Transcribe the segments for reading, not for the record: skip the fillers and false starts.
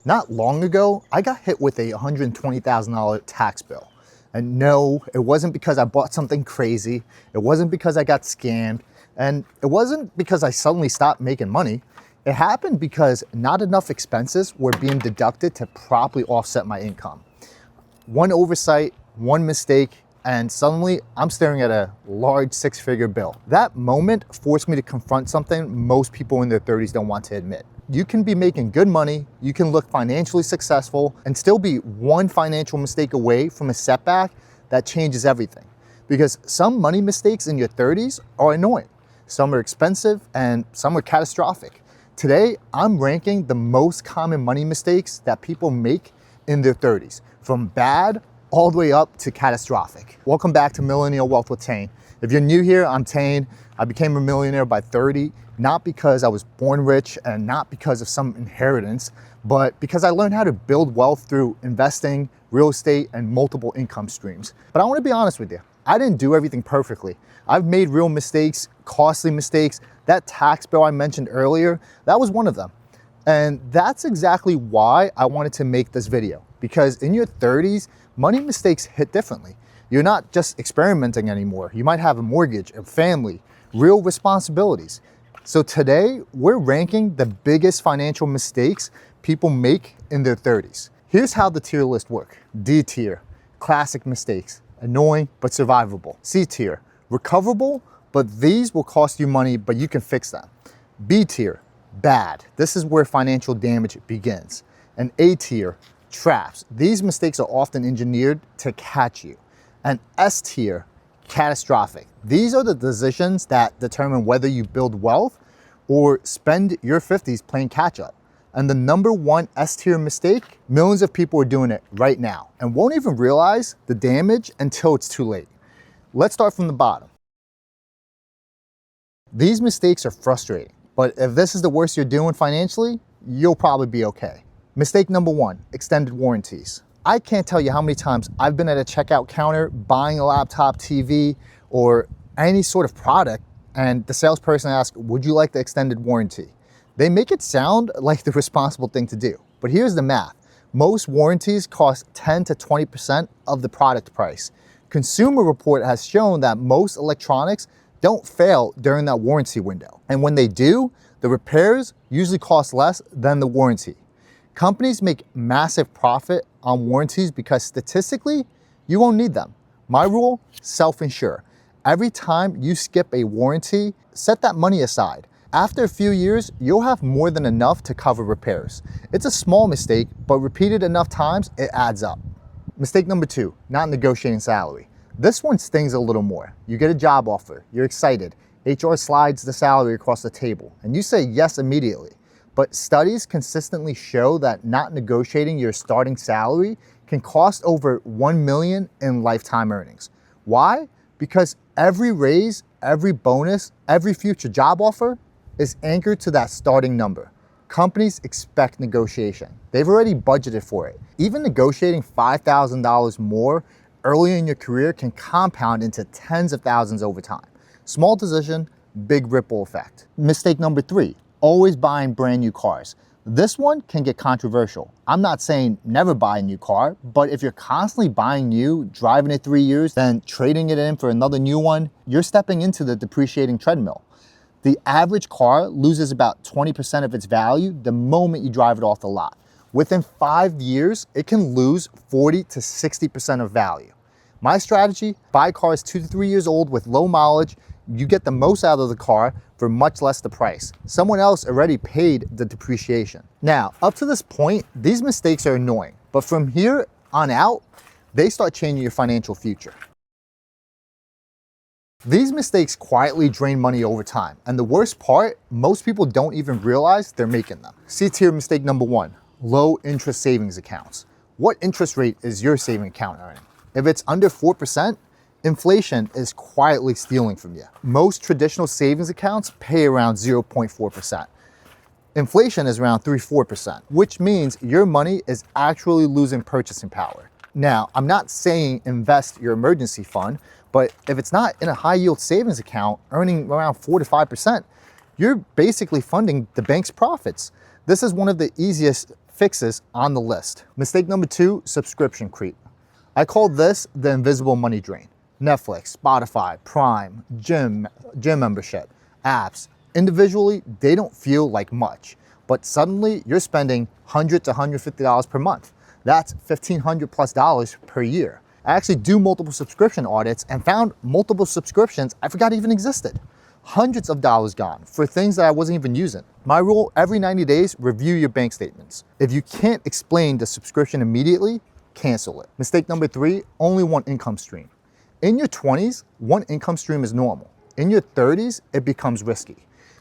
Not long ago, I got hit with a $120,000 tax bill. And no, it wasn't because I bought something crazy. It wasn't because I got scammed. And it wasn't because I suddenly stopped making money. It happened because not enough expenses were being deducted to properly offset my income. One oversight, one mistake, and suddenly I'm staring at a large six-figure bill. That moment forced me to confront something most people in their 30s don't want to admit. You can be making good money, you can look financially successful, and still be one financial mistake away from a setback that changes everything. Because some money mistakes in your 30s are annoying. Some are expensive and some are catastrophic. Today, I'm ranking the most common money mistakes that people make in their 30s, from bad all the way up to catastrophic. Welcome back to Millennial Wealth with Tane. If you're new here, I'm Tane. I became a millionaire by 30, not because I was born rich and not because of some inheritance, but because I learned how to build wealth through investing, real estate, and multiple income streams. But I want to be honest with you, I didn't do everything perfectly. I've made real mistakes, costly mistakes. That tax bill I mentioned earlier, that was one of them. And that's exactly why I wanted to make this video, because in your 30s, money mistakes hit differently. You're not just experimenting anymore. You might have a mortgage, a family, real responsibilities. So today, we're ranking the biggest financial mistakes people make in their 30s. Here's how the tier list works. D tier, classic mistakes, annoying but survivable. C tier, recoverable, but these will cost you money, but you can fix them. B tier, bad. This is where financial damage begins. And A tier, traps. These mistakes are often engineered to catch you. And S tier, catastrophic. These are the decisions that determine whether you build wealth or spend your 50s playing catch up. And the number one S tier mistake, millions of people are doing it right now and won't even realize the damage until it's too late. Let's start from the bottom. These mistakes are frustrating, but if this is the worst you're doing financially, you'll probably be okay. Mistake number one, extended warranties. I can't tell you how many times I've been at a checkout counter buying a laptop, TV, or any sort of product, and the salesperson asks, would you like the extended warranty? They make it sound like the responsible thing to do, but here's the math. Most warranties cost 10 to 20% of the product price. Consumer Report has shown that most electronics don't fail during that warranty window. And when they do, the repairs usually cost less than the warranty. Companies make massive profit on warranties because statistically, you won't need them. My rule, self-insure. Every time you skip a warranty, set that money aside. After a few years, you'll have more than enough to cover repairs. It's a small mistake, but repeated enough times, it adds up. Mistake number two, not negotiating salary. This one stings a little more. You get a job offer, you're excited. HR slides the salary across the table, and you say yes immediately. But studies consistently show that not negotiating your starting salary can cost over $1 million in lifetime earnings. Why? Because every raise, every bonus, every future job offer is anchored to that starting number. Companies expect negotiation. They've already budgeted for it. Even negotiating $5,000 more early in your career can compound into tens of thousands over time. Small decision, big ripple effect. Mistake number three, always buying brand new cars. This one can get controversial. I'm not saying never buy a new car, but if you're constantly buying new, driving it 3 years, then trading it in for another new one, you're stepping into the depreciating treadmill. The average car loses about 20% of its value the moment you drive it off the lot. Within 5 years, it can lose 40 to 60% of value. My strategy, buy cars 2 to 3 years old with low mileage. You get the most out of the car for much less the price. Someone else already paid the depreciation. Now, up to this point, these mistakes are annoying, but from here on out, they start changing your financial future. These mistakes quietly drain money over time, and the worst part, most people don't even realize they're making them. C tier mistake number one, low interest savings accounts. What interest rate is your saving account earning? If it's under 4%, inflation is quietly stealing from you. Most traditional savings accounts pay around 0.4%. Inflation is around 3-4%, which means your money is actually losing purchasing power. Now, I'm not saying invest your emergency fund, but if it's not in a high yield savings account earning around 4 to 5%, you're basically funding the bank's profits. This is one of the easiest fixes on the list. Mistake number 2, subscription creep. I call this the invisible money drain. Netflix, Spotify, Prime, gym membership, apps. Individually, they don't feel like much, but suddenly you're spending $100 to $150 per month. That's $1,500 plus per year. I actually do multiple subscription audits and found multiple subscriptions I forgot even existed. Hundreds of dollars gone for things that I wasn't even using. My rule, every 90 days, review your bank statements. If you can't explain the subscription immediately, cancel it. Mistake number 3, only one income stream. In your 20s, one income stream is normal. In your 30s, it becomes risky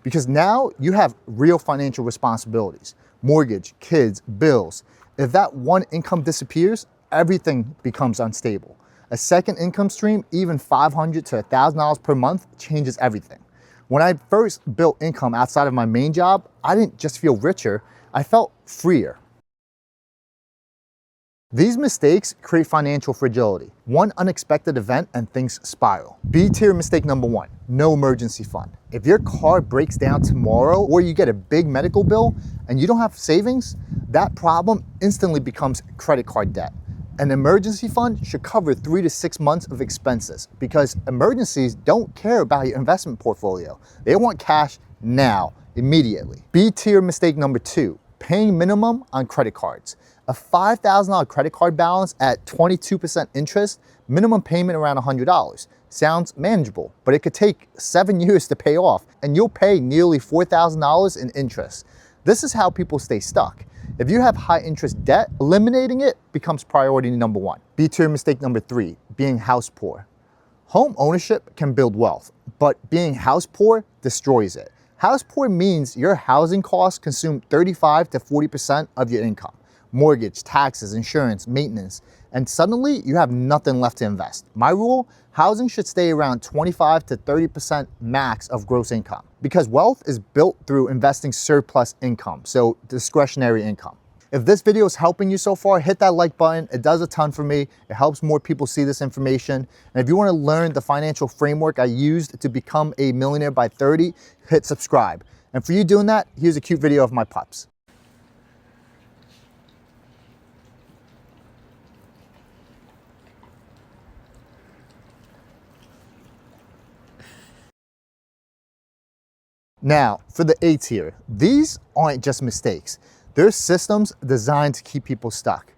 because now you have real financial responsibilities, mortgage, kids, bills. If that one income disappears, everything becomes unstable. A second income stream, even $500 to $1,000 per month, changes everything. When I first built income outside of my main job, I didn't just feel richer, I felt freer. These mistakes create financial fragility. One unexpected event and things spiral. B tier mistake number 1, no emergency fund. If your car breaks down tomorrow or you get a big medical bill and you don't have savings, that problem instantly becomes credit card debt. An emergency fund should cover 3 to 6 months of expenses because emergencies don't care about your investment portfolio. They want cash now, immediately. B tier mistake number 2, paying minimum on credit cards. A $5,000 credit card balance at 22% interest, minimum payment around $100. Sounds manageable, but it could take 7 years to pay off and you'll pay nearly $4,000 in interest. This is how people stay stuck. If you have high interest debt, eliminating it becomes priority number 1. B tier mistake number 3, being house poor. Home ownership can build wealth, but being house poor destroys it. House poor means your housing costs consume 35 to 40% of your income. Mortgage, taxes, insurance, maintenance, and suddenly you have nothing left to invest. My rule, housing should stay around 25 to 30% max of gross income because wealth is built through investing surplus income, so discretionary income. If this video is helping you so far, hit that like button. It does a ton for me. It helps more people see this information. And if you want to learn the financial framework I used to become a millionaire by 30, hit subscribe. And for you doing that, here's a cute video of my pups. Now, for the A tier, these aren't just mistakes. They're systems designed to keep people stuck.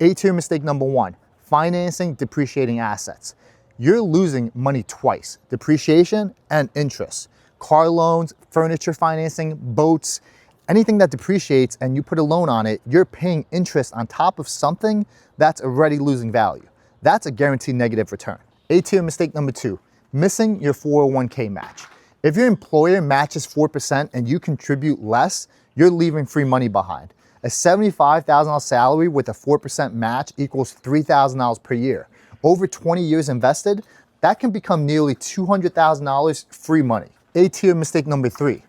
A tier mistake number 1, financing depreciating assets. You're losing money twice, depreciation and interest. Car loans, furniture financing, boats, anything that depreciates and you put a loan on it, you're paying interest on top of something that's already losing value. That's a guaranteed negative return. A tier mistake number 2, missing your 401k match. If your employer matches 4% and you contribute less, you're leaving free money behind. A $75,000 salary with a 4% match equals $3,000 per year. Over 20 years invested, that can become nearly $200,000 free money. A tier mistake number 3,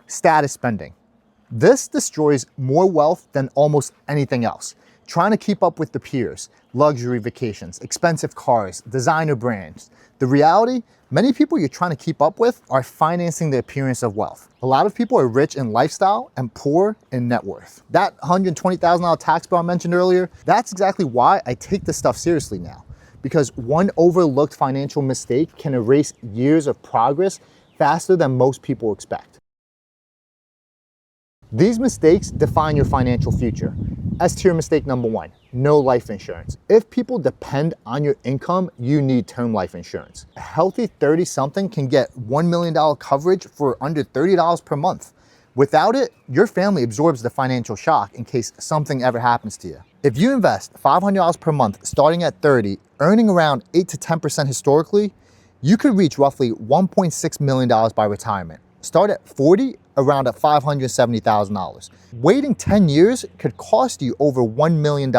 status spending. This destroys more wealth than almost anything else. Trying to keep up with the peers, luxury vacations, expensive cars, designer brands. The reality, many people you're trying to keep up with are financing the appearance of wealth. A lot of people are rich in lifestyle and poor in net worth. That $120,000 tax bill I mentioned earlier, that's exactly why I take this stuff seriously now. Because one overlooked financial mistake can erase years of progress faster than most people expect. These mistakes define your financial future. S tier mistake number 1, no life insurance. If people depend on your income, you need term life insurance. A healthy 30-something can get $1 million coverage for under $30 per month. Without it, your family absorbs the financial shock in case something ever happens to you. If you invest $500 per month starting at 30, earning around 8 to 10% historically, you could reach roughly $1.6 million by retirement. Start at 40, around at $570,000. Waiting 10 years could cost you over $1 million.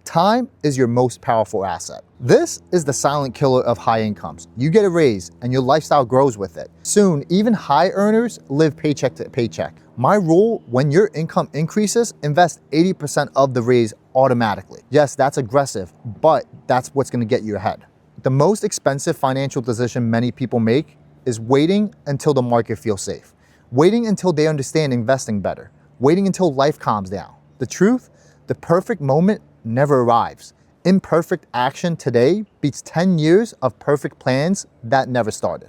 Time is your most powerful asset. This is the silent killer of high incomes. You get a raise and your lifestyle grows with it. Soon, even high earners live paycheck to paycheck. My rule, when your income increases, invest 80% of the raise automatically. Yes, that's aggressive, but that's what's gonna get you ahead. The most expensive financial decision many people make is waiting until the market feels safe. Waiting until they understand investing better. Waiting until life calms down. The truth, the perfect moment never arrives. Imperfect action today beats 10 years of perfect plans that never started.